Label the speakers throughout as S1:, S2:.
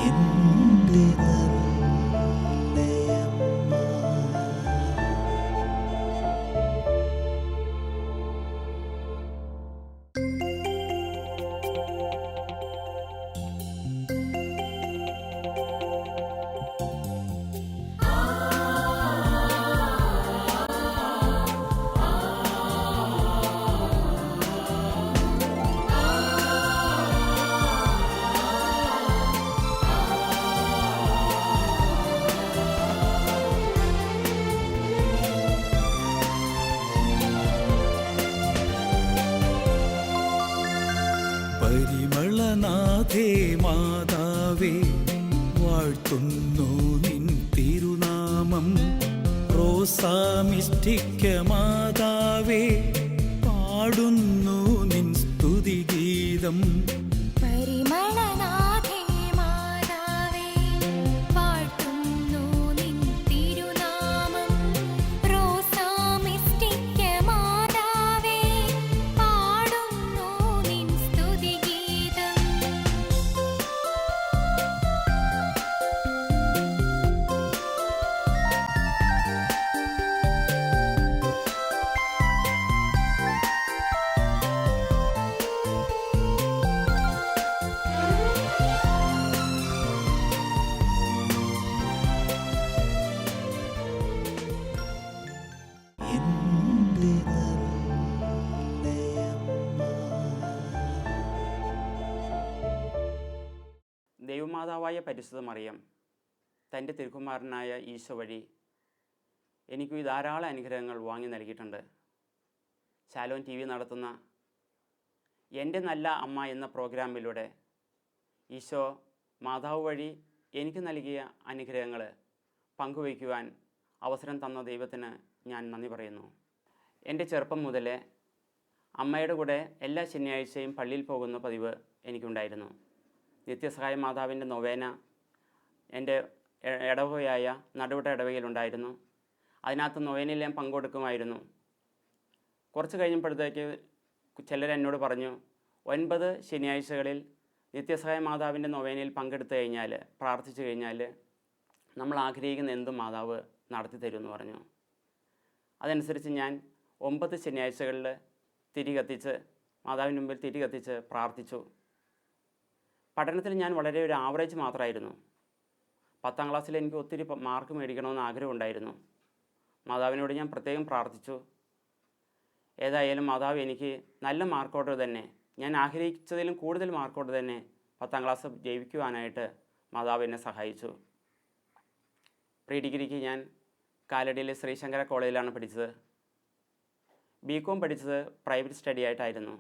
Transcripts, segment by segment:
S1: എൻ്റെ നല്ലയമ്മ. പരിമളനാഥേ മാതാവേ, വാഴ്ത്തുന്നു നിൻ തിരുനാമം. റോസാമിഷ്ടിക്ക മാതാവേ, പാടുന്നു നിൻ സ്തുതിഗീതം.
S2: പരിമളനാഥേ മാതാവേ, പാടുന്നു നിൻ തിരുനാമം. റോസാമിഷ്ടിക്ക മാതാവേ, പാടുന്നു നിൻ സ്തുതിഗീതം.
S1: എൻ്റെ നല്ലയമ്മ.
S3: ദൈവമാതാവായ പരിശുദ്ധ മറിയം തൻ്റെ തിരുക്കുമാരനായ ഈശോ വഴി എനിക്ക് ധാരാളം അനുഗ്രഹങ്ങൾ വാങ്ങി നൽകിയിട്ടുണ്ട്. ശാലോം TV നടത്തുന്ന എൻ്റെ നല്ല അമ്മ എന്ന പ്രോഗ്രാമിലൂടെ ഈശോ മാതാവ് വഴി എനിക്ക് നൽകിയ അനുഗ്രഹങ്ങൾ പങ്കുവയ്ക്കുവാൻ അവസരം തന്ന ദൈവത്തിന് ഞാൻ നന്ദി പറയുന്നു. എൻ്റെ ചെറുപ്പം മുതലേ അമ്മയുടെ കൂടെ എല്ലാ ശനിയാഴ്ചയും പള്ളിയിൽ പോകുന്ന പതിവ് എനിക്കുണ്ടായിരുന്നു. നിത്യസഹായ മാതാവിൻ്റെ നൊവേന എൻ്റെ ഇടവകയായ നടുവട്ട ഇടവകയിലുണ്ടായിരുന്നു. അതിനകത്ത് നൊവേനയിൽ ഞാൻ പങ്കെടുക്കുമായിരുന്നു. കുറച്ച് കഴിഞ്ഞപ്പോഴത്തേക്ക് ചിലരെന്നോട് പറഞ്ഞു, 9 ശനിയാഴ്ചകളിൽ നിത്യസഹായ മാതാവിൻ്റെ നൊവേനയിൽ പങ്കെടുത്തു കഴിഞ്ഞാൽ, പ്രാർത്ഥിച്ചു കഴിഞ്ഞാൽ നമ്മൾ ആഗ്രഹിക്കുന്ന എന്തും മാതാവ് നടത്തി തരുമെന്ന് പറഞ്ഞു. അതനുസരിച്ച് ഞാൻ 9 ശനിയാഴ്ചകളിൽ തിരി കത്തിച്ച് മാതാവിന് മുമ്പിൽ തിരി കത്തിച്ച് പ്രാർത്ഥിച്ചു. പഠനത്തിൽ ഞാൻ വളരെ ഒരു ആവറേജ് മാത്രമായിരുന്നു. 10ാം ക്ലാസ്സിൽ എനിക്ക് ഒത്തിരി മാർക്ക് മേടിക്കണമെന്ന് ആഗ്രഹമുണ്ടായിരുന്നു. മാതാവിനോട് ഞാൻ പ്രത്യേകം പ്രാർത്ഥിച്ചു. ഏതായാലും മാതാവ് എനിക്ക് നല്ല മാർക്കോടെ തന്നെ, ഞാൻ ആഗ്രഹിച്ചതിലും കൂടുതൽ മാർക്കോടെ തന്നെ 10ാം ക്ലാസ് ജയിക്കുവാനായിട്ട് മാതാവ് എന്നെ സഹായിച്ചു. പ്രീ ഡിഗ്രിക്ക് ഞാൻ കാലടിയിലെ ശ്രീശങ്കര കോളേജിലാണ് പഠിച്ചത്. BCom പഠിച്ചത് പ്രൈവറ്റ് സ്റ്റഡി ആയിട്ടായിരുന്നു.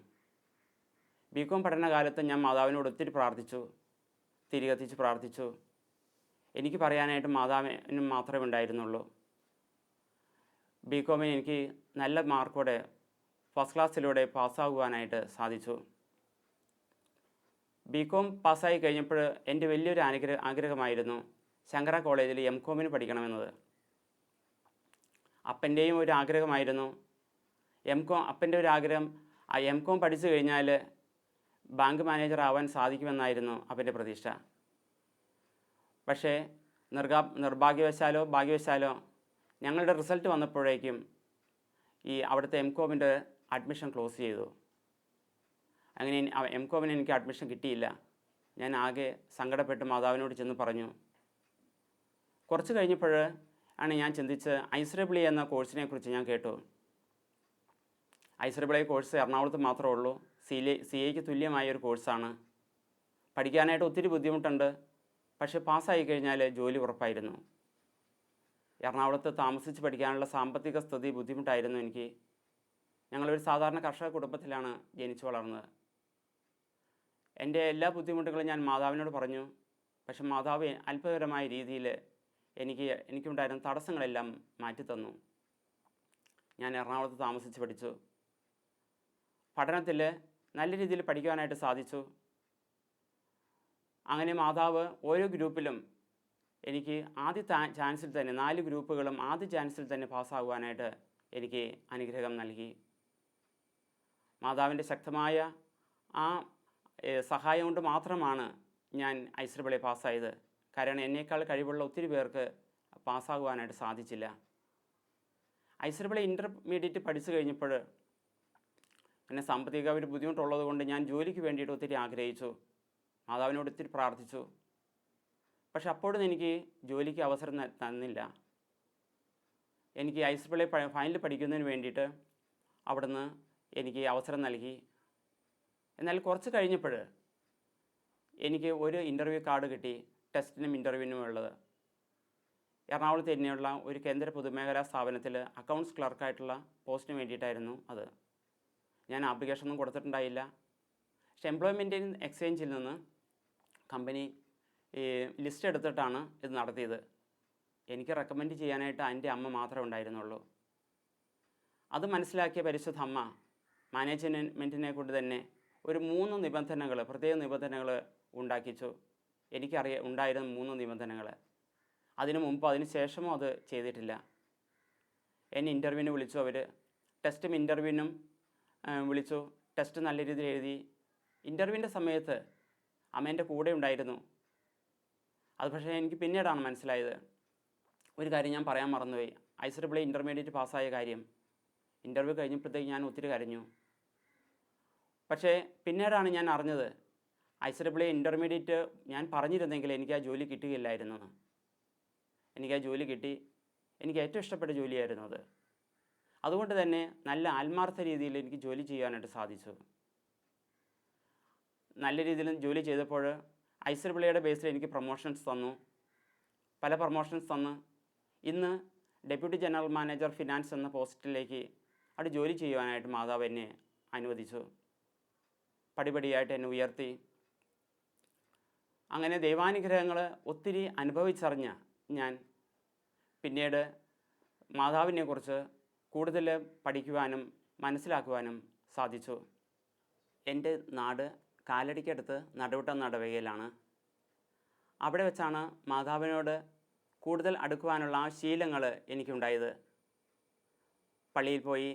S3: BCom പഠനകാലത്ത് ഞാൻ മാതാവിനോട് ഒത്തിരി പ്രാർത്ഥിച്ചു, തിരി കത്തിച്ച് പ്രാർത്ഥിച്ചു. എനിക്ക് പറയാനായിട്ട് മാതാവിനും മാത്രമേ ഉണ്ടായിരുന്നുള്ളൂ. BComന് എനിക്ക് നല്ല മാർക്കോടെ ഫസ്റ്റ് ക്ലാസ്സിലൂടെ പാസ്സാകുവാനായിട്ട് സാധിച്ചു. BCom പാസ്സായി കഴിഞ്ഞപ്പോൾ എൻ്റെ വലിയൊരു ആഗ്രഹമായിരുന്നു ശങ്കര കോളേജിൽ MComന് പഠിക്കണമെന്നത്. അപ്പൻ്റെയും ഒരു ആഗ്രഹമായിരുന്നു അപ്പൻ്റെ ഒരു ആഗ്രഹം. MCom പഠിച്ചു കഴിഞ്ഞാൽ ബാങ്ക് മാനേജർ ആവാൻ സാധിക്കുമെന്നായിരുന്നു അപ്പൻ്റെ പ്രതീക്ഷ. പക്ഷേ നിർഭാഗ്യവശാലോ ഭാഗ്യവശാലോ ഞങ്ങളുടെ റിസൾട്ട് വന്നപ്പോഴേക്കും അവിടുത്തെ MComൻ്റെ അഡ്മിഷൻ ക്ലോസ് ചെയ്തു. അങ്ങനെ MComന് എനിക്ക് അഡ്മിഷൻ കിട്ടിയില്ല. ഞാൻ ആകെ സങ്കടപ്പെട്ട് മാതാവിനോട് ചെന്ന് പറഞ്ഞു. കുറച്ച് കഴിഞ്ഞപ്പോൾ ആണ് ഞാൻ ചിന്തിച്ച് ISWE എന്ന കോഴ്സിനെ കുറിച്ച് ഞാൻ കേട്ടു. ISWE കോഴ്സ് എറണാകുളത്ത് മാത്രമേ ഉള്ളൂ. CAക്ക് തുല്യമായൊരു കോഴ്സാണ്. പഠിക്കാനായിട്ട് ഒത്തിരി ബുദ്ധിമുട്ടുണ്ട്. പക്ഷേ പാസ്സായി കഴിഞ്ഞാൽ ജോലി ഉറപ്പായിരുന്നു. എറണാകുളത്ത് താമസിച്ച് പഠിക്കാനുള്ള സാമ്പത്തിക സ്ഥിതി ബുദ്ധിമുട്ടായിരുന്നു എനിക്ക്. ഞങ്ങളൊരു സാധാരണ കർഷക കുടുംബത്തിലാണ് ജനിച്ചു വളർന്നത്. എൻ്റെ എല്ലാ ബുദ്ധിമുട്ടുകളും ഞാൻ മാതാവിനോട് പറഞ്ഞു. പക്ഷെ മാതാവ് അത്ഭുതകരമായ രീതിയിൽ എനിക്കുണ്ടായിരുന്ന തടസ്സങ്ങളെല്ലാം മാറ്റിത്തന്നു. ഞാൻ എറണാകുളത്ത് താമസിച്ച് പഠിച്ചു. പഠനത്തിൽ നല്ല രീതിയിൽ പഠിക്കുവാനായിട്ട് സാധിച്ചു. അങ്ങനെ മാതാവ് ഓരോ ഗ്രൂപ്പിലും എനിക്ക് ആദ്യ ചാൻസിൽ തന്നെ 4 ഗ്രൂപ്പുകളും ആദ്യ ചാൻസിൽ തന്നെ പാസ്സാകുവാനായിട്ട് എനിക്ക് അനുഗ്രഹം നൽകി. മാതാവിൻ്റെ ശക്തമായ ആ സഹായം കൊണ്ട് മാത്രമാണ് ഞാൻ ഐശ്വര്യപിള്ളയെ പാസ്സായത്. കാരണം എന്നേക്കാൾ കഴിവുള്ള ഒത്തിരി പേർക്ക് പാസ്സാകുവാനായിട്ട് സാധിച്ചില്ല. ഐശ്വര്യപിള്ള ഇൻ്റർമീഡിയറ്റ് പഠിച്ചു കഴിഞ്ഞപ്പോൾ പിന്നെ സാമ്പത്തിക ഒരു ബുദ്ധിമുട്ടുള്ളത് കൊണ്ട് ഞാൻ ജോലിക്ക് വേണ്ടിയിട്ട് ഒത്തിരി ആഗ്രഹിച്ചു. മാതാവിനോട് ഒത്തിരി പ്രാർത്ഥിച്ചു. പക്ഷെ അപ്പോഴും എനിക്ക് ജോലിക്ക് അവസരം തന്നില്ല. എനിക്ക് ഐശ്വര്യപിള്ളയെ ഫൈനൽ പഠിക്കുന്നതിന് വേണ്ടിയിട്ട് അവിടുന്ന് എനിക്ക് അവസരം നൽകി. എന്നാൽ കുറച്ച് കഴിഞ്ഞപ്പോൾ എനിക്ക് ഒരു ഇൻ്റർവ്യൂ കാർഡ് കിട്ടി, ടെസ്റ്റിനും ഇൻ്റർവ്യൂവിനും ഉള്ളത്. എറണാകുളത്ത് തന്നെയുള്ള ഒരു കേന്ദ്ര പൊതുമേഖലാ സ്ഥാപനത്തിൽ അക്കൗണ്ട്സ് ക്ലർക്കായിട്ടുള്ള പോസ്റ്റിന് വേണ്ടിയിട്ടായിരുന്നു അത്. ഞാൻ ആപ്ലിക്കേഷനൊന്നും കൊടുത്തിട്ടുണ്ടായില്ല. പക്ഷെ എംപ്ലോയ്മെൻറ്റ് എക്സ്ചേഞ്ചിൽ നിന്ന് കമ്പനി ലിസ്റ്റ് എടുത്തിട്ടാണ് ഇത് നടത്തിയത്. എനിക്ക് റെക്കമെൻഡ് ചെയ്യാനായിട്ട് എൻ്റെ അമ്മ മാത്രമേ ഉണ്ടായിരുന്നുള്ളൂ. അത് മനസ്സിലാക്കിയ പരിശുദ്ധ അമ്മ മാനേജ്മെൻറ്റിനെ കൊണ്ട് തന്നെ ഒരു 3 നിബന്ധനകൾ, പ്രത്യേക നിബന്ധനകൾ ഉണ്ടാക്കിച്ചു. ഉണ്ടായിരുന്ന 3 നിബന്ധനകൾ. അതിനു മുമ്പ് അതിന് ശേഷമോ അത് ചെയ്തിട്ടില്ല. എന്നെ ഇൻ്റർവ്യൂവിന് വിളിച്ചു. അവർ ടെസ്റ്റും ഇൻ്റർവ്യൂവിനും വിളിച്ചു. ടെസ്റ്റ് നല്ല രീതിയിൽ എഴുതി. ഇൻ്റർവ്യൂവിൻ്റെ സമയത്ത് അമ്മ എൻ്റെ കൂടെ ഉണ്ടായിരുന്നു. അത് പക്ഷേ എനിക്ക് പിന്നീടാണ് മനസ്സിലായത്. ഒരു കാര്യം ഞാൻ പറയാൻ മറന്നുപോയി. ഐശ്വര്യപിള്ള ഇൻ്റർമീഡിയറ്റ് പാസ്സായ കാര്യം ഇൻ്റർവ്യൂ കഴിഞ്ഞപ്പോഴത്തേക്ക് ഞാൻ ഒത്തിരി കരഞ്ഞു. പക്ഷേ പിന്നീടാണ് ഞാൻ അറിഞ്ഞത് ഐശ്വര്യപിള്ള ഇൻ്റർമീഡിയറ്റ് ഞാൻ പറഞ്ഞിരുന്നെങ്കിൽ എനിക്ക് ആ ജോലി കിട്ടുകയില്ലായിരുന്നു. എനിക്ക് ആ ജോലി കിട്ടി. എനിക്ക് ഏറ്റവും ഇഷ്ടപ്പെട്ട ജോലിയായിരുന്നു അത്. അതുകൊണ്ട് തന്നെ നല്ല ആത്മാർത്ഥ രീതിയിൽ എനിക്ക് ജോലി ചെയ്യാനായിട്ട് സാധിച്ചു. നല്ല രീതിയിൽ ജോലി ചെയ്തപ്പോൾ ഐശ്വര്യപിള്ളയുടെ ബേസിൽ എനിക്ക് പ്രൊമോഷൻസ് തന്നു. പല പ്രൊമോഷൻസ് തന്ന് ഇന്ന് ഡെപ്യൂട്ടി ജനറൽ മാനേജർ ഫിനാൻസ് എന്ന പോസ്റ്റിലേക്ക് അവിടെ ജോലി ചെയ്യുവാനായിട്ട് മാതാവ് എന്നെ അനുവദിച്ചു. പടിപടിയായിട്ട് എന്നെ ഉയർത്തി. അങ്ങനെ ദൈവാനുഗ്രഹങ്ങൾ ഒത്തിരി അനുഭവിച്ചറിഞ്ഞ ഞാൻ പിന്നീട് മാതാവിനെക്കുറിച്ച് കൂടുതൽ പഠിക്കുവാനും മനസ്സിലാക്കുവാനും സാധിച്ചു. എൻ്റെ നാട് കാലടിക്കടുത്ത് നടുവട്ടം നടവകയിലാണ്. അവിടെ വെച്ചാണ് മാതാവിനോട് കൂടുതൽ അടുക്കുവാനുള്ള ആ ശീലങ്ങൾ എനിക്കുണ്ടായത്. പള്ളിയിൽ പോയി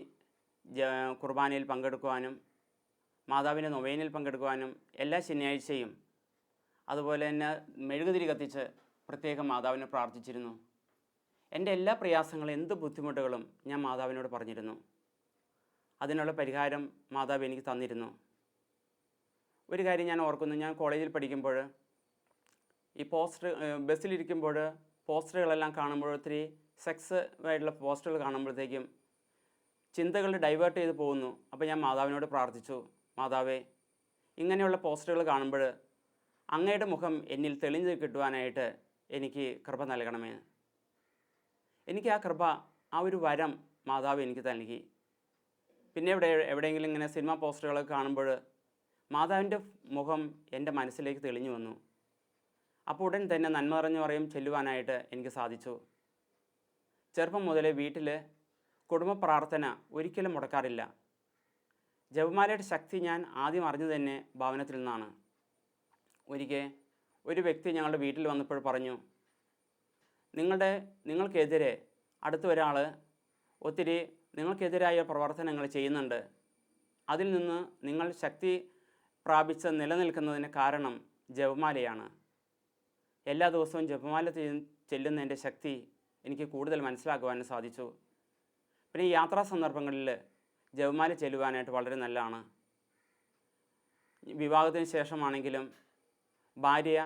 S3: കുർബാനയിൽ പങ്കെടുക്കുവാനും മാതാവിൻ്റെ നൊവേനിൽ പങ്കെടുക്കുവാനും എല്ലാ ശനിയാഴ്ചയും അതുപോലെ തന്നെ മെഴുകുതിരി കത്തിച്ച് പ്രത്യേകം മാതാവിനെ പ്രാർത്ഥിച്ചിരുന്നു. എൻ്റെ എല്ലാ പ്രയാസങ്ങളും, എന്ത് ബുദ്ധിമുട്ടുകളും ഞാൻ മാതാവിനോട് പറഞ്ഞിരുന്നു. അതിനുള്ള പരിഹാരം മാതാവ് എനിക്ക് തന്നിരുന്നു. ഒരു കാര്യം ഞാൻ ഓർക്കുന്നു. ഞാൻ കോളേജിൽ പഠിക്കുമ്പോൾ ഈ ബസ്സിലിരിക്കുമ്പോൾ പോസ്റ്ററുകളെല്ലാം കാണുമ്പോൾ ഒത്തിരി സെക്സ് ആയിട്ടുള്ള പോസ്റ്ററുകൾ കാണുമ്പോഴത്തേക്കും ചിന്തകൾ ഡൈവേർട്ട് ചെയ്ത് പോകുന്നു. അപ്പോൾ ഞാൻ മാതാവിനോട് പ്രാർത്ഥിച്ചു, മാതാവേ, ഇങ്ങനെയുള്ള പോസ്റ്ററുകൾ കാണുമ്പോൾ അങ്ങയുടെ മുഖം എന്നിൽ തെളിഞ്ഞ് കിട്ടുവാനായിട്ട് എനിക്ക് കൃപ നൽകണമേ. എനിക്ക് ആ കൃപ, ആ ഒരു വരം മാതാവ് എനിക്ക് നൽകി. പിന്നെ എവിടെയെങ്കിലും ഇങ്ങനെ സിനിമ പോസ്റ്ററുകളൊക്കെ കാണുമ്പോൾ മാതാവിൻ്റെ മുഖം എൻ്റെ മനസ്സിലേക്ക് തെളിഞ്ഞു വന്നു. അപ്പോൾ ഉടൻ തന്നെ നന്മ നിറഞ്ഞു പറയും ചെല്ലുവാനായിട്ട് എനിക്ക് സാധിച്ചു. ചെറുപ്പം മുതലേ വീട്ടിൽ കുടുംബ പ്രാർത്ഥന ഒരിക്കലും മുടക്കാറില്ല. ജപമാലയുടെ ശക്തി ഞാൻ ആദ്യം അറിഞ്ഞു തന്നെ ഭവനത്തിൽ നിന്നാണ്. ഒരിക്കൽ ഒരു വ്യക്തി ഞങ്ങളുടെ വീട്ടിൽ വന്നപ്പോൾ പറഞ്ഞു, നിങ്ങൾക്കെതിരെ അടുത്ത ഒരാൾ ഒത്തിരി നിങ്ങൾക്കെതിരായ പ്രവർത്തനങ്ങൾ ചെയ്യുന്നുണ്ട്. അതിൽ നിന്ന് നിങ്ങൾ ശക്തി പ്രാപിച്ച് നിലനിൽക്കുന്നതിന് കാരണം ജപമാലയാണ്. എല്ലാ ദിവസവും ജപമാല ചെല്ലുന്നതിൻ്റെ ശക്തി എനിക്ക് കൂടുതൽ മനസ്സിലാക്കുവാനും സാധിച്ചു. പിന്നെ ഈ യാത്രാ സന്ദർഭങ്ങളിൽ ജപമാല ചെല്ലുവാനായിട്ട് വളരെ നല്ലതാണ്. വിവാഹത്തിന് ശേഷമാണെങ്കിലും ഭാര്യ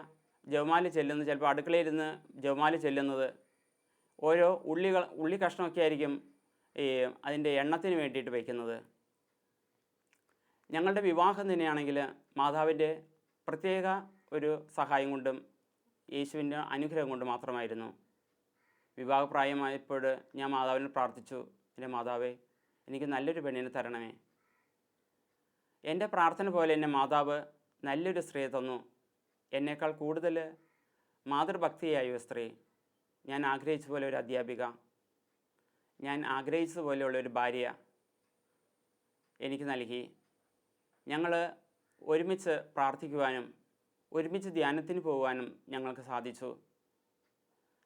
S3: ജപമാല ചെല്ലുന്നത്, ചിലപ്പോൾ അടുക്കളയിരുന്ന് ജപമാല ചെല്ലുന്നത് ഓരോ ഉള്ളി കഷ്ണമൊക്കെ ആയിരിക്കും അതിൻ്റെ എണ്ണത്തിന് വേണ്ടിയിട്ട് വയ്ക്കുന്നത്. ഞങ്ങളുടെ വിവാഹം തന്നെയാണെങ്കിൽ മാതാവിൻ്റെ പ്രത്യേക ഒരു സഹായം കൊണ്ടും യേശുവിൻ്റെ അനുഗ്രഹം കൊണ്ട് മാത്രമായിരുന്നു. വിവാഹപ്രായമായപ്പോൾ ഞാൻ മാതാവിനെ പ്രാർത്ഥിച്ചു, എൻ്റെ മാതാവേ, എനിക്ക് നല്ലൊരു പെണ്ണിനെ തരണമേ. എൻ്റെ പ്രാർത്ഥന പോലെ എന്നെ മാതാവ് നല്ലൊരു സ്ത്രീയെ തന്നു. എന്നേക്കാൾ കൂടുതൽ മാതൃഭക്തിയായ ഒരു സ്ത്രീ, ഞാൻ ആഗ്രഹിച്ച പോലെ ഒരു അധ്യാപിക, ഞാൻ ആഗ്രഹിച്ചതുപോലെയുള്ള ഒരു ഭാര്യ എനിക്ക് നൽകി. ഞങ്ങൾ ഒരുമിച്ച് പ്രാർത്ഥിക്കുവാനും ഒരുമിച്ച് ധ്യാനത്തിന് പോകുവാനും ഞങ്ങൾക്ക് സാധിച്ചു.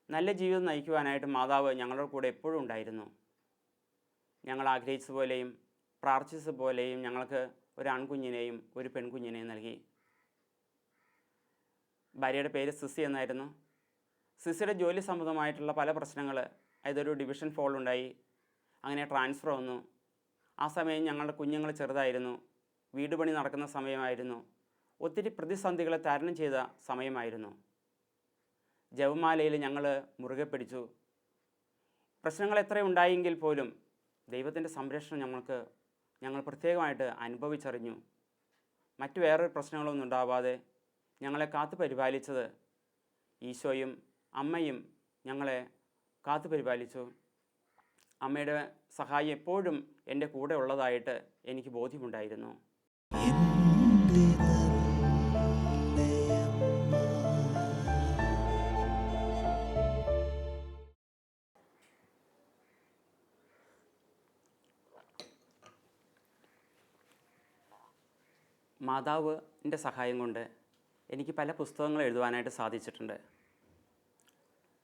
S3: നല്ല ജീവിതം നയിക്കുവാനായിട്ട് മാതാവ് ഞങ്ങളുടെ കൂടെ എപ്പോഴും ഉണ്ടായിരുന്നു. ഞങ്ങൾ ആഗ്രഹിച്ചതുപോലെയും പ്രാർത്ഥിച്ചതുപോലെയും ഞങ്ങൾക്ക് ഒരു ആൺകുഞ്ഞിനെയും ഒരു പെൺകുഞ്ഞിനെയും നൽകി. ഭാര്യയുടെ പേര് സിസി എന്നായിരുന്നു. സിസിയുടെ ജോലി സംബന്ധമായിട്ടുള്ള പല പ്രശ്നങ്ങൾ, അതൊരു ഡിവിഷൻ ഫോൾ ഉണ്ടായി. അങ്ങനെ ട്രാൻസ്ഫർ വന്നു. ആ സമയം ഞങ്ങളുടെ കുഞ്ഞുങ്ങൾ ചെറുതായിരുന്നു. വീട് പണി നടക്കുന്ന സമയമായിരുന്നു. ഒത്തിരി പ്രതിസന്ധികളെ തരണം ചെയ്ത സമയമായിരുന്നു. ജപമാലയിൽ ഞങ്ങൾ മുറുകെ പിടിച്ചു. പ്രശ്നങ്ങൾ എത്ര ഉണ്ടായെങ്കിൽ പോലും ദൈവത്തിൻ്റെ സംരക്ഷണം ഞങ്ങൾ പ്രത്യേകമായിട്ട് അനുഭവിച്ചറിഞ്ഞു. മറ്റു വേറൊരു പ്രശ്നങ്ങളൊന്നും ഉണ്ടാവാതെ ഞങ്ങളെ കാത്തു പരിപാലിച്ചത് ഈശോയും അമ്മയും ഞങ്ങളെ കാത്തു പരിപാലിച്ചു. അമ്മയുടെ സഹായം എപ്പോഴും എൻ്റെ കൂടെ ഉള്ളതായിട്ട് എനിക്ക് ബോധ്യമുണ്ടായിരുന്നു.
S1: എൻ്റെ നല്ലയമ്മ.
S3: മാതാവിൻ്റെ സഹായം കൊണ്ട് എനിക്ക് പല പുസ്തകങ്ങൾ എഴുതുവാനായിട്ട് സാധിച്ചിട്ടുണ്ട്.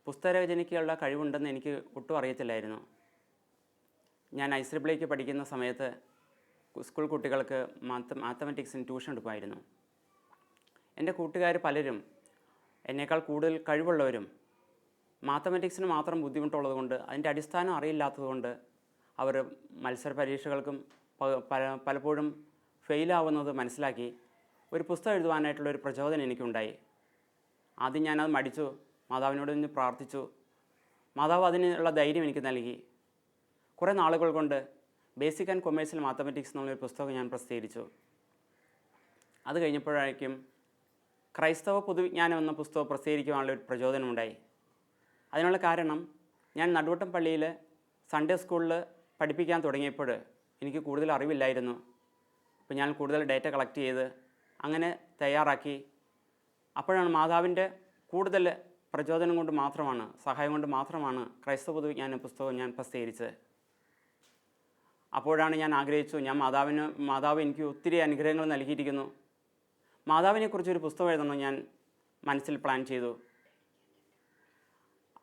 S3: പുസ്തകരചനയ്ക്കുള്ള കഴിവുണ്ടെന്ന് എനിക്ക് ഒട്ടും അറിയത്തില്ലായിരുന്നു. ഞാൻ ഐശ്വര്യത്തിലേക്ക് പഠിക്കുന്ന സമയത്ത് സ്കൂൾ കുട്ടികൾക്ക് മാത്തമാറ്റിക്സിന് ട്യൂഷൻ എടുക്കുമായിരുന്നു. എൻ്റെ കൂട്ടുകാർ പലരും എന്നേക്കാൾ കൂടുതൽ കഴിവുള്ളവരും മാത്തമാറ്റിക്സിന് മാത്രം ബുദ്ധിമുട്ടുള്ളത് കൊണ്ട്, അതിൻ്റെ അടിസ്ഥാനം അറിയില്ലാത്തതുകൊണ്ട് അവർ മത്സര പരീക്ഷകൾക്കും പലപ്പോഴും ഫെയിലാവുന്നത് മനസ്സിലാക്കി ഒരു പുസ്തകം എഴുതുവാനായിട്ടുള്ളൊരു പ്രചോദനം എനിക്കുണ്ടായി. ആദ്യം ഞാനത് മടിച്ചു. മാതാവിനോട് നിന്ന് പ്രാർത്ഥിച്ചു. മാതാവ് അതിനുള്ള ധൈര്യം എനിക്ക് നൽകി. കുറേ നാളുകൾ കൊണ്ട് ബേസിക് ആൻഡ് കൊമേഴ്സ്യൽ മാത്തമാറ്റിക്സ് എന്നുള്ളൊരു പുസ്തകം ഞാൻ പ്രസിദ്ധീകരിച്ചു. അത് കഴിഞ്ഞപ്പോഴേക്കും ക്രൈസ്തവ പൊതുവിജ്ഞാനം എന്ന പുസ്തകം പ്രസിദ്ധീകരിക്കുവാനുള്ള ഒരു പ്രചോദനമുണ്ടായി. അതിനുള്ള കാരണം, ഞാൻ നടുവട്ടം പള്ളിയിൽ സൺഡേ സ്കൂളിൽ പഠിപ്പിക്കാൻ തുടങ്ങിയപ്പോൾ എനിക്ക് കൂടുതൽ അറിവില്ലായിരുന്നു. അപ്പോൾ ഞാൻ കൂടുതൽ ഡേറ്റ കളക്ട് ചെയ്ത് അങ്ങനെ തയ്യാറാക്കി. അപ്പോഴാണ് മാതാവിൻ്റെ കൂടുതൽ പ്രചോദനം കൊണ്ട് മാത്രമാണ്, സഹായം കൊണ്ട് മാത്രമാണ് ക്രൈസ്തവ പൊതുവിജ്ഞാന പുസ്തകം ഞാൻ പ്രസിദ്ധീകരിച്ചത്. അപ്പോഴാണ് ഞാൻ ആഗ്രഹിച്ചു, മാതാവ് എനിക്ക് ഒത്തിരി അനുഗ്രഹങ്ങൾ നൽകിയിരിക്കുന്നു, മാതാവിനെക്കുറിച്ചൊരു പുസ്തകം എഴുതണം ഞാൻ മനസ്സിൽ പ്ലാൻ ചെയ്തു.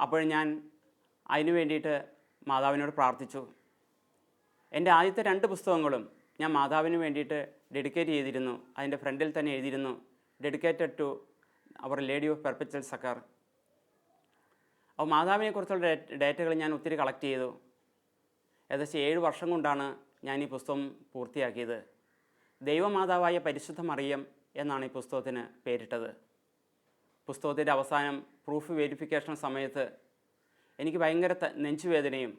S3: അപ്പോൾ ഞാൻ അതിനു വേണ്ടിയിട്ട് മാതാവിനോട് പ്രാർത്ഥിച്ചു. എൻ്റെ ആദ്യത്തെ 2 പുസ്തകങ്ങളും ഞാൻ മാതാവിന് വേണ്ടിയിട്ട് ഡെഡിക്കേറ്റ് ചെയ്തിരുന്നു. അതിൻ്റെ ഫ്രണ്ടിൽ തന്നെ എഴുതിയിരുന്നു, dedicated to our lady of perpetual succour. അപ്പോൾ മാതാവിനെക്കുറിച്ചുള്ള ഡേറ്റകൾ ഞാൻ ഒത്തിരി കളക്ട് ചെയ്തു. ഏകദേശം 7 വർഷം കൊണ്ടാണ് ഞാൻ ഈ പുസ്തകം പൂർത്തിയാക്കിയത്. ദൈവമാതാവായ പരിശുദ്ധ മറിയം എന്നാണ് ഈ പുസ്തകത്തിന് പേരിട്ടത്. പുസ്തകത്തിൻ്റെ അവസാനം പ്രൂഫ് വെരിഫിക്കേഷൻ സമയത്ത് എനിക്ക് ഭയങ്കര നെഞ്ചുവേദനയും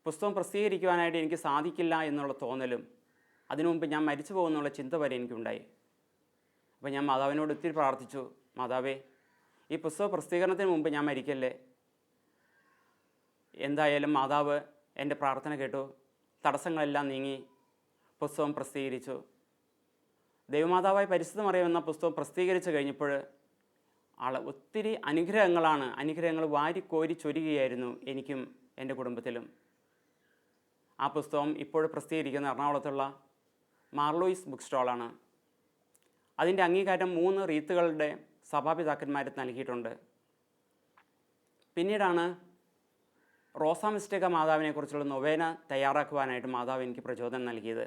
S3: പുസ്തകം പ്രസിദ്ധീകരിക്കുവാനായിട്ട് എനിക്ക് സാധിക്കില്ല എന്നുള്ള തോന്നലും, അതിനു മുമ്പ് ഞാൻ മരിച്ചു പോകുന്നുള്ള ചിന്ത വരെ എനിക്കുണ്ടായി. അപ്പോൾ ഞാൻ മാതാവിനോട് ഒത്തിരി പ്രാർത്ഥിച്ചു, മാതാവേ, ഈ പുസ്തക പ്രസിദ്ധീകരണത്തിന് മുമ്പ് ഞാൻ മരിക്കല്ലേ. എന്തായാലും മാതാവ് എൻ്റെ പ്രാർത്ഥന കേട്ടു. തടസ്സങ്ങളെല്ലാം നീങ്ങി പുസ്തകം പ്രസിദ്ധീകരിച്ചു. ദൈവമാതാവായ പരിശുദ്ധ മറിയം എന്ന പുസ്തകം പ്രസിദ്ധീകരിച്ച് കഴിഞ്ഞപ്പോൾ ഒത്തിരി അനുഗ്രഹങ്ങൾ വാരിക്കോരി ചൊരികയായിരുന്നു എനിക്കും എൻ്റെ കുടുംബത്തിലും. ആ പുസ്തകം ഇപ്പോൾ പ്രസിദ്ധീകരിക്കുന്ന എറണാകുളത്തുള്ള മാർലോയിസ് ബുക്ക് സ്റ്റാളാണ്. അതിൻ്റെ അംഗീകാരം 3 റീത്തുകളുടെ സഭാപിതാക്കന്മാർ നൽകിയിട്ടുണ്ട്. പിന്നീടാണ് റോസാമിസ്റ്റേക്ക മാതാവിനെക്കുറിച്ചുള്ള നൊവേന തയ്യാറാക്കുവാനായിട്ട് മാതാവ് എനിക്ക് പ്രചോദനം നൽകിയത്.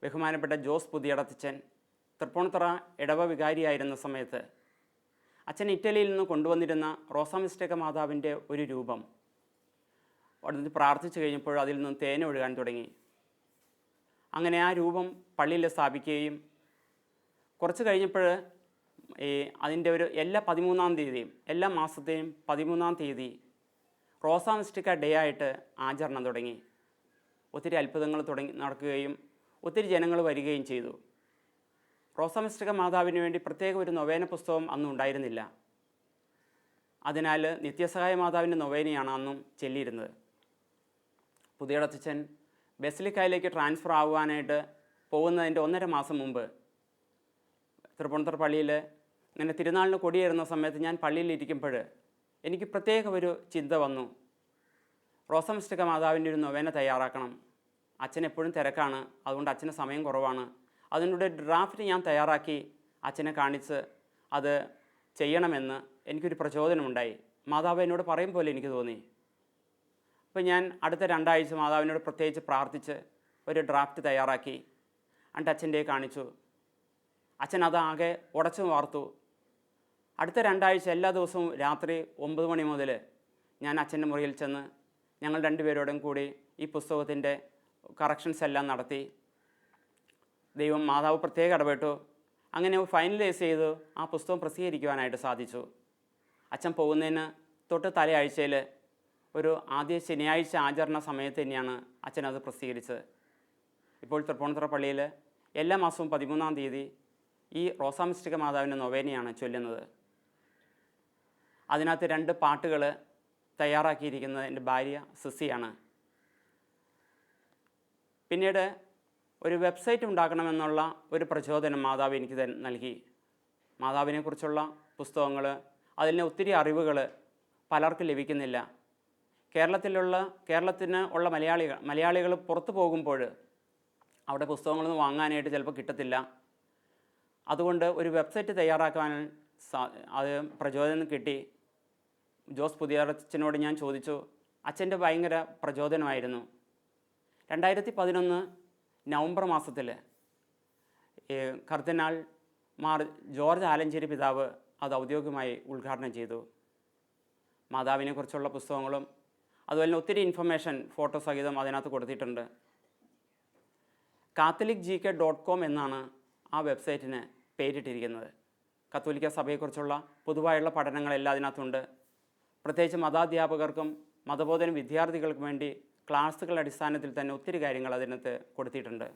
S3: ബഹുമാനപ്പെട്ട ജോസ് പുതിയടത്തച്ഛൻ തൃപ്പൂണിത്തുറ ഇടവ വികാരിയായിരുന്ന സമയത്ത് അച്ഛൻ ഇറ്റലിയിൽ നിന്ന് കൊണ്ടുവന്നിരുന്ന റോസാമിസ്റ്റേക്ക മാതാവിൻ്റെ ഒരു രൂപം അവിടുന്ന് പ്രാർത്ഥിച്ചു കഴിഞ്ഞപ്പോൾ അതിൽ നിന്ന് തേൻ ഒഴുകാൻ തുടങ്ങി. അങ്ങനെ ആ രൂപം പള്ളിയിൽ സ്ഥാപിക്കുകയും കുറച്ച് കഴിഞ്ഞപ്പോൾ അതിൻ്റെ എല്ലാ 13-ാം തീയതിയും, എല്ലാ മാസത്തെയും 13-ാം തീയതി റോസാമിസ്റ്റേക്ക ഡേ ആയിട്ട് ആചരണം തുടങ്ങി. ഒത്തിരി അത്ഭുതങ്ങൾ നടക്കുകയും ഒത്തിരി ജനങ്ങൾ വരികയും ചെയ്തു. റോസാമിസ്റ്റേക്ക മാതാവിന് വേണ്ടി പ്രത്യേക ഒരു നൊവേന പുസ്തകം അന്നും ഉണ്ടായിരുന്നില്ല. അതിനാൽ നിത്യസഹായ മാതാവിൻ്റെ നൊവേനയാണ് അന്നും ചൊല്ലിയിരുന്നത്. പുതിയടത്തച്ഛൻ ബസിലിക്കയിലേക്ക് ട്രാൻസ്ഫർ ആകുവാനായിട്ട് പോകുന്നതിൻ്റെ 1.5 മാസം മുമ്പ് തൃപ്പൂണിത്തുറ പള്ളിയിൽ ഇങ്ങനെ തിരുനാളിന് കൊടിയേറുന്ന സമയത്ത് ഞാൻ പള്ളിയിലിരിക്കുമ്പോൾ എനിക്ക് പ്രത്യേക ഒരു ചിന്ത വന്നു. റോസാമിസ്റ്റേക്ക മാതാവിൻ്റെ ഒരു നൊവേന തയ്യാറാക്കണം. അച്ഛൻ എപ്പോഴും തിരക്കാണ്, അതുകൊണ്ട് അച്ഛന് സമയം കുറവാണ്. അതിൻ്റെ ഡ്രാഫ്റ്റ് ഞാൻ തയ്യാറാക്കി അച്ഛനെ കാണിച്ച് അത് ചെയ്യണമെന്ന് എനിക്കൊരു പ്രചോദനമുണ്ടായി. മാതാവ് എന്നോട് പറയും പോലെ എനിക്ക് തോന്നി. അപ്പോൾ ഞാൻ അടുത്ത 2 ആഴ്ച മാതാവിനോട് പ്രത്യേകിച്ച് പ്രാർത്ഥിച്ച് ഒരു ഡ്രാഫ്റ്റ് തയ്യാറാക്കി എന്നിട്ട് അച്ഛൻ്റെ കാണിച്ചു. അച്ഛൻ അതാകെ ഉടച്ചു വാർത്തു. അടുത്ത 2 ആഴ്ച എല്ലാ ദിവസവും രാത്രി 9 മണി മുതൽ ഞാൻ അച്ഛൻ്റെ മുറിയിൽ ചെന്ന് ഞങ്ങൾ രണ്ടുപേരോടും കൂടി ഈ പുസ്തകത്തിൻ്റെ കറക്ഷൻസ് എല്ലാം നടത്തി. ദൈവം മാതാവ് പ്രത്യേകം ഇടപെട്ടു. അങ്ങനെ ഫൈനലൈസ് ചെയ്ത് ആ പുസ്തകം പ്രസിദ്ധീകരിക്കുവാനായിട്ട് സാധിച്ചു. അച്ഛൻ പോകുന്നതിന് തൊട്ട് തലയാഴ്ചയിൽ ഒരു ആദ്യ ശനിയാഴ്ച ആചരണ സമയത്ത് തന്നെയാണ് അച്ഛനത് പ്രസിദ്ധീകരിച്ചത്. ഇപ്പോൾ തൃപ്പൂണിത്തുറ പള്ളിയിൽ എല്ലാ മാസവും 13-ാം തീയതി ഈ റോസാമിസ്റ്റിക മാതാവിൻ്റെ നൊവേനയാണ് ചൊല്ലുന്നത്. അതിനകത്ത് 2 പാട്ടുകൾ തയ്യാറാക്കിയിരിക്കുന്നത് എൻ്റെ ഭാര്യ സിസിയാണ്. പിന്നീട് ഒരു വെബ്സൈറ്റ് ഉണ്ടാക്കണമെന്നുള്ള ഒരു പ്രചോദനം മാതാവ് എനിക്ക് നൽകി. മാതാവിനെക്കുറിച്ചുള്ള പുസ്തകങ്ങൾ, അതിന് ഒത്തിരി അറിവുകൾ പലർക്കും ലഭിക്കുന്നില്ല. കേരളത്തിന് ഉള്ള മലയാളികൾ പുറത്തു പോകുമ്പോൾ അവിടെ പുസ്തകങ്ങളൊന്നും വാങ്ങാനായിട്ട് ചിലപ്പോൾ കിട്ടത്തില്ല. അതുകൊണ്ട് ഒരു വെബ്സൈറ്റ് തയ്യാറാക്കാൻ അത് പ്രചോദനം കിട്ടി. ജോസ് പുതിയാറച്ചനോട് ഞാൻ ചോദിച്ചു. അച്ഛൻ്റെ ഭയങ്കര പ്രചോദനമായിരുന്നു. 2011 നവംബർ മാസത്തിൽ കർദിനാൾ മാർ ജോർജ് ആലഞ്ചേരി പിതാവ് അത് ഔദ്യോഗികമായി ഉദ്ഘാടനം ചെയ്തു. മാതാവിനെക്കുറിച്ചുള്ള പുസ്തകങ്ങളും അതുപോലെ ഒത്തിരി ഇൻഫർമേഷൻ ഫോട്ടോ സഹിതം അതിനകത്ത് കൊടുത്തിട്ടുണ്ട്. catholic.gk.com എന്നാണ് ആ വെബ്സൈറ്റിന് പേരിട്ടിരിക്കുന്നത്. കത്തോലിക്ക സഭയെക്കുറിച്ചുള്ള പൊതുവായുള്ള പഠനങ്ങളെല്ലാം അതിനകത്തുണ്ട്. പ്രത്യേകിച്ച് മതാധ്യാപകർക്കും മതബോധന വിദ്യാർത്ഥികൾക്കും വേണ്ടി ക്ലാസുകളുടെ അടിസ്ഥാനത്തിൽ തന്നെ ഒത്തിരി കാര്യങ്ങൾ അതിനകത്ത് കൊടുത്തിട്ടുണ്ട്.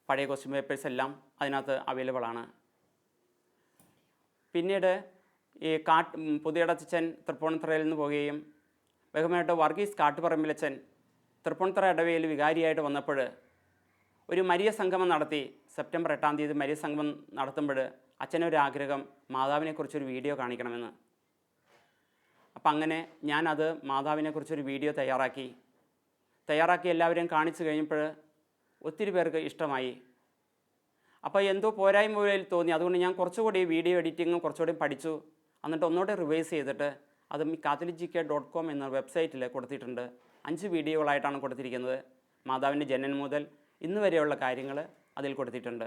S3: പഴയ ക്വസ്റ്റ്യൻ പേപ്പേഴ്സ് എല്ലാം അതിനകത്ത് അവൈലബിൾ ആണ്. പിന്നീട് ഈ പുതിയടച്ചൻ തൃപ്പൂണിത്തുറയിൽ നിന്ന് പോവുകയും ബഹുമാനായിട്ട് വർഗീസ് കാട്ടുപറമ്പിലച്ചൻ തൃപ്പൂണിത്തുറ ഇടവയിൽ വികാരിയായിട്ട് വന്നപ്പോൾ ഒരു മരിയ സംഗമം നടത്തി. സെപ്റ്റംബർ 8-ാം തീയതി മരിയ സംഗമം നടത്തുമ്പോൾ അച്ഛനൊരാഗ്രഹം മാതാവിനെക്കുറിച്ചൊരു വീഡിയോ കാണിക്കണമെന്ന്. അപ്പം അങ്ങനെ ഞാനത് മാതാവിനെക്കുറിച്ചൊരു വീഡിയോ തയ്യാറാക്കി എല്ലാവരെയും കാണിച്ചു കഴിഞ്ഞപ്പോൾ ഒത്തിരി പേർക്ക് ഇഷ്ടമായി. അപ്പോൾ എന്തോ പോരായ്മ പോലെയിൽ തോന്നി. അതുകൊണ്ട് ഞാൻ കുറച്ചുകൂടി വീഡിയോ എഡിറ്റിങ്ങും കുറച്ചുകൂടി പഠിച്ചു. എന്നിട്ട് ഒന്നുകൂടെ റിവൈസ് ചെയ്തിട്ട് അത് catholic.gk.com എന്ന വെബ്സൈറ്റിൽ കൊടുത്തിട്ടുണ്ട്. 5 വീഡിയോകളായിട്ടാണ് കൊടുത്തിരിക്കുന്നത്. മാതാവിൻ്റെ ജനനം മുതൽ ഇന്ന് വരെയുള്ള കാര്യങ്ങൾ അതിൽ കൊടുത്തിട്ടുണ്ട്.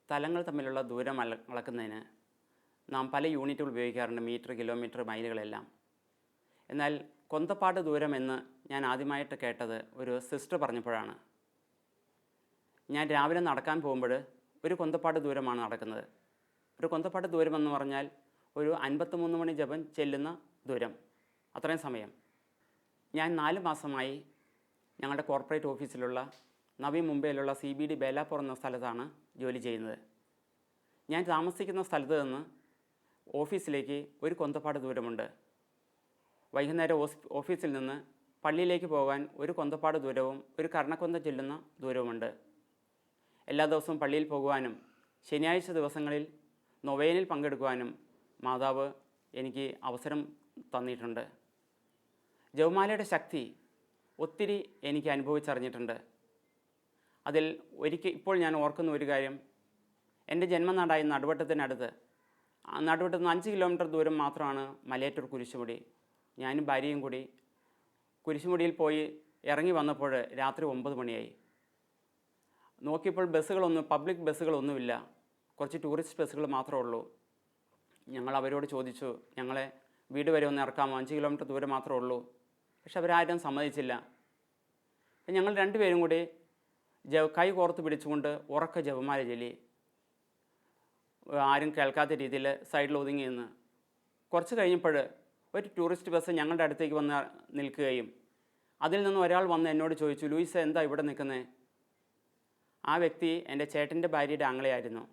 S3: സ്ഥലങ്ങൾ തമ്മിലുള്ള ദൂരം അളക്കുന്നതിന് നാം പല യൂണിറ്റുകൾ ഉപയോഗിക്കാറുണ്ട്, മീറ്റർ, കിലോമീറ്റർ, മൈലുകളെല്ലാം. എന്നാൽ കൊന്തപ്പാട് ദൂരം എന്ന് ഞാൻ ആദ്യമായിട്ട് കേട്ടത് ഒരു സിസ്റ്റർ പറഞ്ഞപ്പോഴാണ്. ഞാൻ രാവിലെ നടക്കാൻ പോകുമ്പോൾ ഒരു കൊന്തപ്പാട് ദൂരമാണ് നടക്കുന്നത്. ഒരു കൊന്തപ്പാട് ദൂരമെന്ന് പറഞ്ഞാൽ ഒരു 53 മണി ജപം ചെല്ലുന്ന ദൂരം, അത്രയും സമയം. ഞാൻ 4 മാസമായി ഞങ്ങളുടെ കോർപ്പറേറ്റ് ഓഫീസിലുള്ള നവി മുംബൈയിലുള്ള CBD ബേലാപ്പൂർ എന്ന സ്ഥലത്താണ് ജോലി ചെയ്യുന്നത്. ഞാൻ താമസിക്കുന്ന സ്ഥലത്ത് നിന്ന് ഓഫീസിലേക്ക് ഒരു കൊന്തപ്പാട് ദൂരമുണ്ട്. വൈകുന്നേരം ഓഫീസിൽ നിന്ന് പള്ളിയിലേക്ക് പോകാൻ ഒരു കൊന്തപ്പാട് ദൂരവും ഒരു കർണക്കൊന്ത ചെല്ലുന്ന ദൂരവുമുണ്ട്. എല്ലാ ദിവസവും പള്ളിയിൽ പോകുവാനും ശനിയാഴ്ച ദിവസങ്ങളിൽ നൊവേനിൽ പങ്കെടുക്കുവാനും മാതാവ് എനിക്ക് അവസരം തന്നിട്ടുണ്ട്. ജപമാലയുടെ ശക്തി ഒത്തിരി എനിക്ക് അനുഭവിച്ചറിഞ്ഞിട്ടുണ്ട്. അതിൽ ഇപ്പോൾ ഞാൻ ഓർക്കുന്ന ഒരു കാര്യം, എൻ്റെ ജന്മനാടായ നടുവട്ടത്തിനടുത്ത്, നടുവട്ടത്ത് നിന്ന് 5 കിലോമീറ്റർ ദൂരം മാത്രമാണ് മലയാറ്റൂർ കുരിശുമുടി. ഞാനും ഭാര്യയും കൂടി കുരിശുമുടിയിൽ പോയി ഇറങ്ങി വന്നപ്പോൾ രാത്രി 9 മണിയായി. നോക്കിയപ്പോൾ പബ്ലിക് ബസ്സുകളൊന്നുമില്ല, കുറച്ച് ടൂറിസ്റ്റ് ബസ്സുകൾ മാത്രമേ ഉള്ളൂ. ഞങ്ങൾ അവരോട് ചോദിച്ചു, ഞങ്ങളെ വീട് വരെ ഒന്ന് ഇറക്കാമോ, 5 കിലോമീറ്റർ ദൂരം മാത്രമേ ഉള്ളൂ. പക്ഷെ അവരാരും സമ്മതിച്ചില്ല. ഞങ്ങൾ രണ്ടുപേരും കൂടി കൈ കോർത്ത് പിടിച്ചുകൊണ്ട് ഉറക്ക ജപമാല ചൊല്ലി, ആരും കേൾക്കാത്ത രീതിയിൽ സൈഡിൽ ഒതുങ്ങി നിന്ന്. കുറച്ച് കഴിഞ്ഞപ്പോൾ ഒരു ടൂറിസ്റ്റ് ബസ് ഞങ്ങളുടെ അടുത്തേക്ക് വന്ന് നിൽക്കുകയും അതിൽ നിന്ന് ഒരാൾ വന്ന് എന്നോട് ചോദിച്ചു, ലൂയിസ് എന്താ ഇവിടെ നിൽക്കുന്നത്? ആ വ്യക്തി എൻ്റെ ചേട്ടൻ്റെ ഭാര്യയുടെ ആങ്ങളെയായിരുന്നു.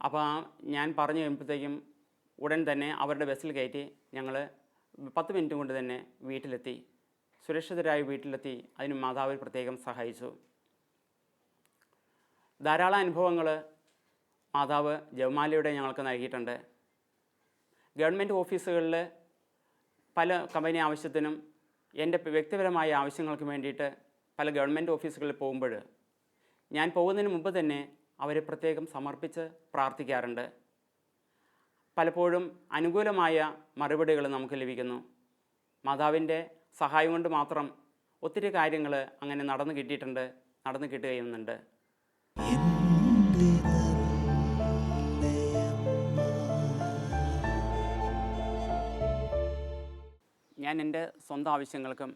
S3: അപ്പോൾ ഞാൻ പറഞ്ഞു കഴിയുമ്പോഴത്തേക്കും ഉടൻ തന്നെ അവരുടെ ബസ്സിൽ കയറ്റി ഞങ്ങൾ 10 മിനിറ്റ് കൊണ്ട് തന്നെ വീട്ടിലെത്തി, സുരക്ഷിതരായി വീട്ടിലെത്തി. അതിന് മാതാവ് പ്രത്യേകം സഹായിച്ചു. ധാരാളം അനുഭവങ്ങൾ മാതാവ് ജപമാലയുടെ ഞങ്ങൾക്ക് നൽകിയിട്ടുണ്ട്. ഗവൺമെൻറ് ഓഫീസുകളിൽ പല കമ്പനി ആവശ്യത്തിനും എൻ്റെ വ്യക്തിപരമായ ആവശ്യങ്ങൾക്ക് വേണ്ടിയിട്ട് പല ഗവൺമെൻറ് ഓഫീസുകളിൽ പോകുമ്പോൾ ഞാൻ പോകുന്നതിന് മുമ്പ് തന്നെ അവരെ പ്രത്യേകം സമർപ്പിച്ച് പ്രാർത്ഥിക്കാറുണ്ട്. പലപ്പോഴും അനുകൂലമായ മറുപടികൾ നമുക്ക് ലഭിക്കുന്നു. മാതാവിൻ്റെ സഹായം കൊണ്ട് മാത്രം ഒത്തിരി കാര്യങ്ങൾ അങ്ങനെ നടന്നു കിട്ടുകയുമുണ്ട്.
S1: എൻ്റെ നല്ലയം
S3: ഞാൻ എൻ്റെ സ്വന്തം ആവശ്യങ്ങൾക്കും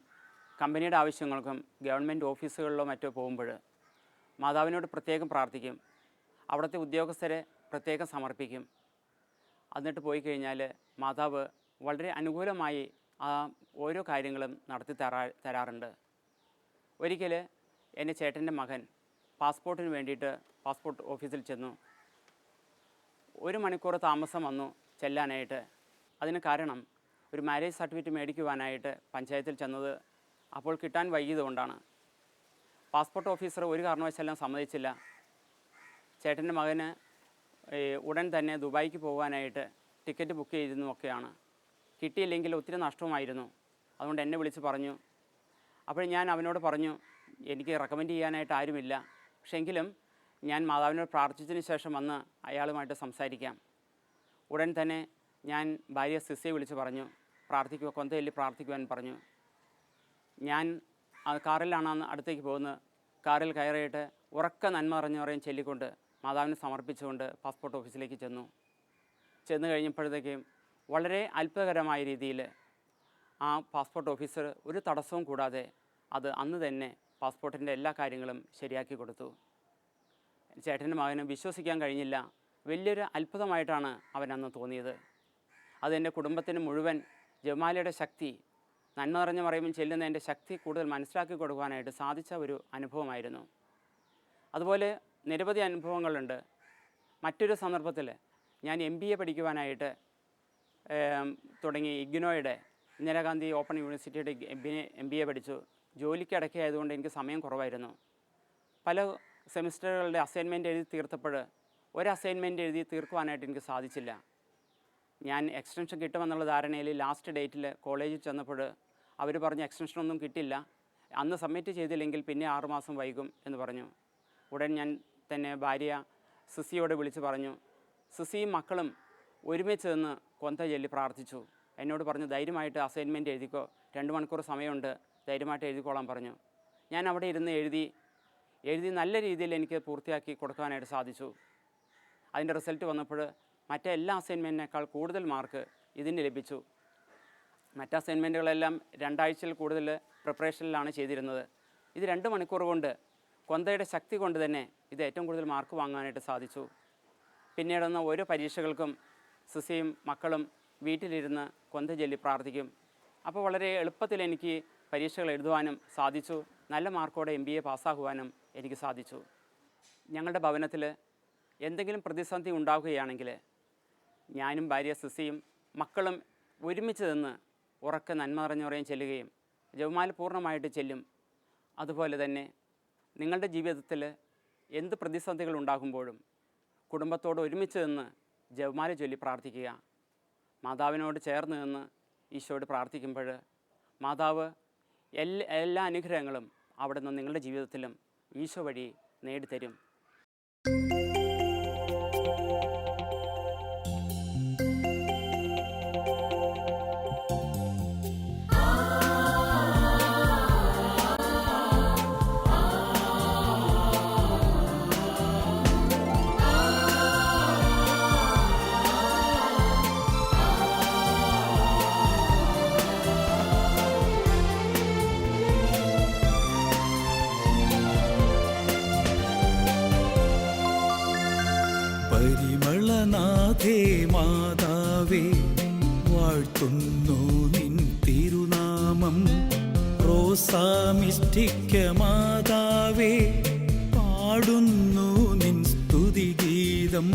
S3: കമ്പനിയുടെ ആവശ്യങ്ങൾക്കും ഗവൺമെൻറ് ഓഫീസുകളിലോ മറ്റോ പോകുമ്പോൾ മാതാവിനോട് പ്രത്യേകം പ്രാർത്ഥിക്കും. അവിടുത്തെ ഉദ്യോഗസ്ഥരെ പ്രത്യേകം സമർപ്പിക്കും. എന്നിട്ട് പോയി കഴിഞ്ഞാൽ മാതാവ് വളരെ അനുകൂലമായി ആ ഓരോ കാര്യങ്ങളും നടത്തി തരാറുണ്ട്. ഒരിക്കൽ എൻ്റെ ചേട്ടൻ്റെ മകൻ പാസ്പോർട്ടിന് വേണ്ടിയിട്ട് പാസ്പോർട്ട് ഓഫീസിൽ ചെന്നു. 1 മണിക്കൂർ താമസം വന്നു ചെല്ലാനായിട്ട്. അതിന് കാരണം ഒരു മാരേജ് സർട്ടിഫിക്കറ്റ് മേടിക്കുവാനായിട്ട് പഞ്ചായത്തിൽ ചെന്നത് അപ്പോൾ കിട്ടാൻ വൈകിയതുകൊണ്ടാണ്. പാസ്പോർട്ട് ഓഫീസർ ഒരു കാരണവശാലും സമ്മതിച്ചില്ല. ചേട്ടൻ്റെ മകന് ഉടൻ തന്നെ ദുബായിക്ക് പോകാനായിട്ട് ടിക്കറ്റ് ബുക്ക് ചെയ്തിരുന്നൊക്കെയാണ്. കിട്ടിയില്ലെങ്കിൽ ഒത്തിരി നഷ്ടമായിരുന്നു. അതുകൊണ്ട് എന്നെ വിളിച്ച് പറഞ്ഞു. അപ്പോൾ ഞാൻ അവനോട് പറഞ്ഞു, എനിക്ക് റെക്കമെൻഡ് ചെയ്യാനായിട്ട് ആരുമില്ല, പക്ഷേ എങ്കിലും ഞാൻ മാതാവിനോട് പ്രാർത്ഥിച്ചതിന് ശേഷം വന്ന് അയാളുമായിട്ട് സംസാരിക്കാം. ഉടൻ തന്നെ ഞാൻ ഭാര്യ സിസിയെ വിളിച്ച് പറഞ്ഞു, കൊന്തയിൽ പ്രാർത്ഥിക്കുവാൻ പറഞ്ഞു. ഞാൻ കാറിലാണ് അടുത്തേക്ക് പോകുന്നത്. കാറിൽ കയറിയിട്ട് ഉറക്ക നന്മ അറിഞ്ഞ് ചൊല്ലിക്കൊണ്ട് മാതാവിനെ സമർപ്പിച്ചുകൊണ്ട് പാസ്പോർട്ട് ഓഫീസിലേക്ക് ചെന്ന് കഴിഞ്ഞപ്പോഴത്തേക്കും വളരെ അത്ഭുതകരമായ രീതിയിൽ ആ പാസ്പോർട്ട് ഓഫീസർ ഒരു തടസ്സവും കൂടാതെ അത് അന്ന് തന്നെ പാസ്പോർട്ടിൻ്റെ എല്ലാ കാര്യങ്ങളും ശരിയാക്കി കൊടുത്തു. ചേട്ടൻ്റെ മകന് വിശ്വസിക്കാൻ കഴിഞ്ഞില്ല. വലിയൊരു അത്ഭുതമായിട്ടാണ് അവനന്ന് തോന്നിയത്. അതെൻ്റെ കുടുംബത്തിന് മുഴുവൻ ജപമാലയുടെ ശക്തി, നന്മ നിറഞ്ഞ പറയുമ്പോൾ ചെല്ലുന്നതിൻ്റെ ശക്തി കൂടുതൽ മനസ്സിലാക്കി കൊടുക്കുവാനായിട്ട് സാധിച്ച ഒരു അനുഭവമായിരുന്നു. അതുപോലെ നിരവധി അനുഭവങ്ങളുണ്ട്. മറ്റൊരു സന്ദർഭത്തിൽ ഞാൻ MBA പഠിക്കുവാനായിട്ട് തുടങ്ങി. ഇഗ്നോയുടെ ഇന്ദിരാഗാന്ധി ഓപ്പൺ യൂണിവേഴ്സിറ്റിയുടെ MBA പഠിച്ചു. ജോലിക്ക് ഇടയ്ക്കായതുകൊണ്ട് എനിക്ക് സമയം കുറവായിരുന്നു. പല സെമിസ്റ്ററുകളുടെ അസൈൻമെൻറ്റ് എഴുതി തീർത്തപ്പോൾ ഒരു അസൈൻമെൻറ്റ് എഴുതി തീർക്കുവാനായിട്ട് എനിക്ക് സാധിച്ചില്ല. ഞാൻ എക്സ്റ്റൻഷൻ കിട്ടുമെന്നുള്ള ധാരണയിൽ ലാസ്റ്റ് ഡേറ്റിൽ കോളേജിൽ ചെന്നപ്പോൾ അവർ പറഞ്ഞു എക്സ്റ്റൻഷനൊന്നും കിട്ടില്ല, അന്ന് സബ്മിറ്റ് ചെയ്തില്ലെങ്കിൽ പിന്നെ 6 മാസം വൈകും എന്ന് പറഞ്ഞു. ഉടൻ ഞാൻ തന്നെ ഭാര്യ സിസിയോട് വിളിച്ച് പറഞ്ഞു. സിസിയും മക്കളും ഒരുമിച്ച് നിന്ന് കൊന്ത ചൊല്ലി പ്രാർത്ഥിച്ചു. എന്നോട് പറഞ്ഞു, ധൈര്യമായിട്ട് അസൈൻമെൻറ്റ് എഴുതിക്കോ, 2 മണിക്കൂർ സമയമുണ്ട്, ധൈര്യമായിട്ട് എഴുതിക്കോളാൻ പറഞ്ഞു. ഞാൻ അവിടെ ഇരുന്ന് എഴുതി നല്ല രീതിയിൽ എനിക്ക് പൂർത്തിയാക്കി കൊടുക്കാനായിട്ട് സാധിച്ചു. അതിൻ്റെ റിസൾട്ട് വന്നപ്പോൾ മറ്റെല്ലാ അസൈൻമെൻറ്റിനേക്കാൾ കൂടുതൽ മാർക്ക് ഇതിന് ലഭിച്ചു. മറ്റ് അസൈൻമെൻറ്റുകളെല്ലാം 2 ആഴ്ചയിൽ കൂടുതൽ പ്രിപ്പറേഷനിലാണ് ചെയ്തിരുന്നത്. ഇത് 2 മണിക്കൂർ കൊണ്ട് കൊന്തയുടെ ശക്തി കൊണ്ട് തന്നെ ഇത് ഏറ്റവും കൂടുതൽ മാർക്ക് വാങ്ങാനായിട്ട് സാധിച്ചു. പിന്നീടുന്ന ഓരോ പരീക്ഷകൾക്കും സിസിയും മക്കളും വീട്ടിലിരുന്ന് കൊന്ത ചൊല്ലി പ്രാർത്ഥിക്കും. അപ്പോൾ വളരെ എളുപ്പത്തിൽ എനിക്ക് പരീക്ഷകൾ എഴുതുവാനും സാധിച്ചു. നല്ല മാർക്കോടെ MBA പാസ്സാകുവാനും എനിക്ക് സാധിച്ചു. ഞങ്ങളുടെ ഭവനത്തിൽ എന്തെങ്കിലും പ്രതിസന്ധി ഉണ്ടാകുകയാണെങ്കിൽ ഞാനും ഭാര്യ സിസിയും മക്കളും ഒരുമിച്ച് നിന്ന് ഉറക്ക നന്മ നിറഞ്ഞുറയും ചെല്ലുകയും ജപമാല പൂർണ്ണമായിട്ട് ചെല്ലും. അതുപോലെ തന്നെ നിങ്ങളുടെ ജീവിതത്തിൽ എന്ത് പ്രതിസന്ധികൾ ഉണ്ടാകുമ്പോഴും കുടുംബത്തോട് ഒരുമിച്ച് നിന്ന് ജപമാല ചൊല്ലി പ്രാർത്ഥിക്കുക. മാതാവിനോട് ചേർന്ന് നിന്ന് ഈശോയോട് പ്രാർത്ഥിക്കുമ്പോൾ മാതാവ് എല്ലാ അനുഗ്രഹങ്ങളും അവിടെ നിന്ന് നിങ്ങളുടെ ജീവിതത്തിലും ഈശോ വഴി നേടിത്തരും.
S1: പരിമളനാഥേ മാതാവേ, വാഴ്ത്തുന്നു നിൻ തിരുനാമം. റോസാമിഷ്ടിക്ക മാതാവേ, പാടുന്നു നിൻ സ്തുതിഗീതം.